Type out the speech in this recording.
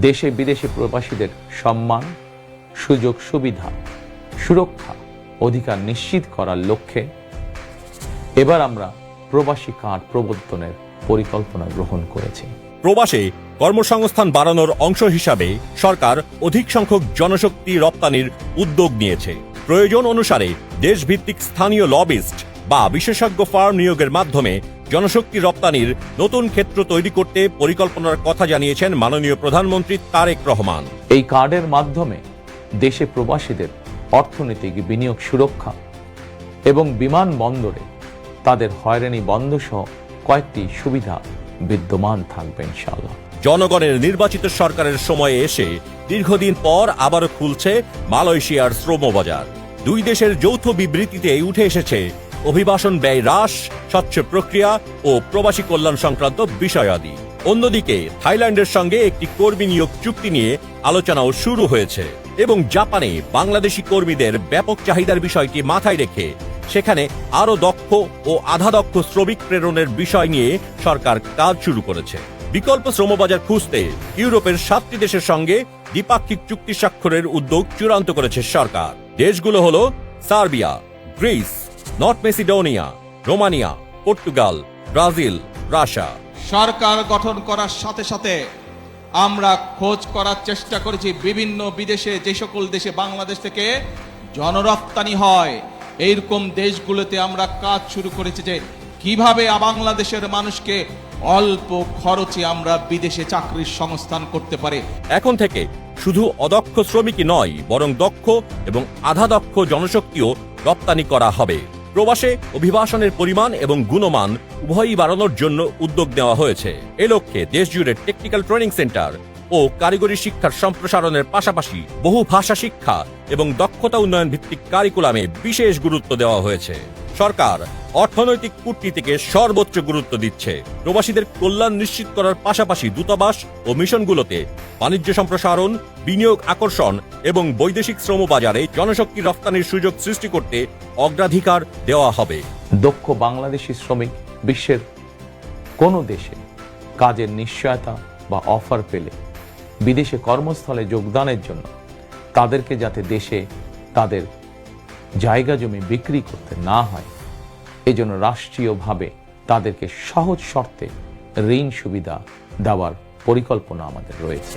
দেশে বিদেশে প্রবাসীদের সম্মান, সুযোগ সুবিধা, সুরক্ষা, অধিকার নিশ্চিত করার লক্ষ্যে এবার আমরা প্রবাসী কার্ড প্রবর্তনের পরিকল্পনা গ্রহণ করেছি। প্রবাসে কর্মসংস্থান বাড়ানোর অংশ হিসাবে সরকার অধিক সংখ্যক জনশক্তি রপ্তানির উদ্যোগ নিয়েছে। প্রয়োজন অনুসারে দেশভিত্তিক স্থানীয় লবিস্ট বা বিশেষজ্ঞ ফার্ম নিয়োগের মাধ্যমে জনশক্তি রপ্তানির নতুন ক্ষেত্র তৈরি করতে পরিকল্পনার কথা জানিয়েছেন মাননীয় প্রধানমন্ত্রী তারেক রহমান। এই কার্ডের মাধ্যমে দেশে প্রবাসীদের অর্থনৈতিক বিনিয়োগ সুরক্ষা এবং বিমানবন্দরে তাদের হয়রানি বন্ধ সহ কয়েকটি সুবিধা বিদ্যমান থাকবে ইনশাআল্লাহ। জনগণের নির্বাচিত সরকারের সময়ে এসে দীর্ঘদিন পর আবারও খুলছে মালয়েশিয়ার শ্রমবাজার। দুই দেশের যৌথ বিবৃতিতে উঠে এসেছে অভিবাসন ব্যয় হ্রাস, স্বচ্ছ প্রক্রিয়া ও প্রবাসী কল্যাণ সংক্রান্ত বিষয়াদি। অন্যদিকে থাইল্যান্ডের সঙ্গে একটি কর্মী নিয়োগ চুক্তি নিয়ে আলোচনাও শুরু হয়েছে এবং জাপানে বাংলাদেশি কর্মীদের ব্যাপক চাহিদার বিষয়টি মাথায় রেখে সেখানে আরও দক্ষ ও আধা দক্ষ শ্রমিক প্রেরণের বিষয় নিয়ে সরকার কাজ শুরু করেছে। বিকল্প শ্রমবাজার খুঁজতে ইউরোপের 7টি দেশের সঙ্গে দ্বিপাক্ষিক চুক্তি স্বাক্ষরের উদ্যোগ চূড়ান্ত করেছে সরকার। দেশগুলো হলো Serbia, Greece, North Macedonia, Romania, Portugal, Brazil, Russia. সরকার গঠন করার সাথে সাথে আমরা খোঁজ করার চেষ্টা করেছি বিভিন্ন বিদেশে, যে সকল দেশে বাংলাদেশ থেকে জনরপ্তানি হয় এইরকম দেশগুলোতে আমরা কাজ শুরু করেছি যে কিভাবে বাংলাদেশের মানুষকে অল্প খরচে আমরা বিদেশে চাকরির সংস্থান করতে পারি। এখন থেকে শুধু অদক্ষ শ্রমিকই নয়, বরং দক্ষ এবং আধা দক্ষ জনশক্তিও রপ্তানি করা হবে। প্রবাসে অভিবাসনের পরিমাণ এবং গুণমান উভয়ই বাড়ানোর জন্য উদ্যোগ নেওয়া হয়েছে। এ লক্ষ্যে দেশজুড়ে টেকনিক্যাল ট্রেনিং সেন্টার ও কারিগরি শিক্ষার সম্প্রসারণের পাশাপাশি বহু ভাষা শিক্ষা এবং দক্ষতা উন্নয়ন ভিত্তিক কারিকুলামে বিশেষ গুরুত্ব দেওয়া হয়েছে। সরকার অর্থনৈতিক কূটনীতিকে সর্বোচ্চ গুরুত্ব দিচ্ছে। প্রবাসীদের কল্যাণ নিশ্চিত করার পাশাপাশি দূতাবাস ও মিশনগুলোতে বাণিজ্য সম্প্রসারণ, বিনিয়োগ আকর্ষণ এবং বৈদেশিক শ্রমবাজারে জনশক্তি রপ্তানির সুযোগ সৃষ্টি করতে অগ্রাধিকার দেওয়া হবে। দক্ষ বাংলাদেশি শ্রমিক বিশ্বের কোনো দেশে কাজের নিশ্চয়তা বা অফার পেলে বিদেশে কর্মস্থলে যোগদানের জন্য তাদেরকে যাতে দেশে তাদের জায়গা জমি বিক্রি করতে না হয়, এজন্য রাষ্ট্রীয়ভাবে তাদেরকে সহজ শর্তে ঋণ সুবিধা দেওয়ার পরিকল্পনা আমাদের রয়েছে।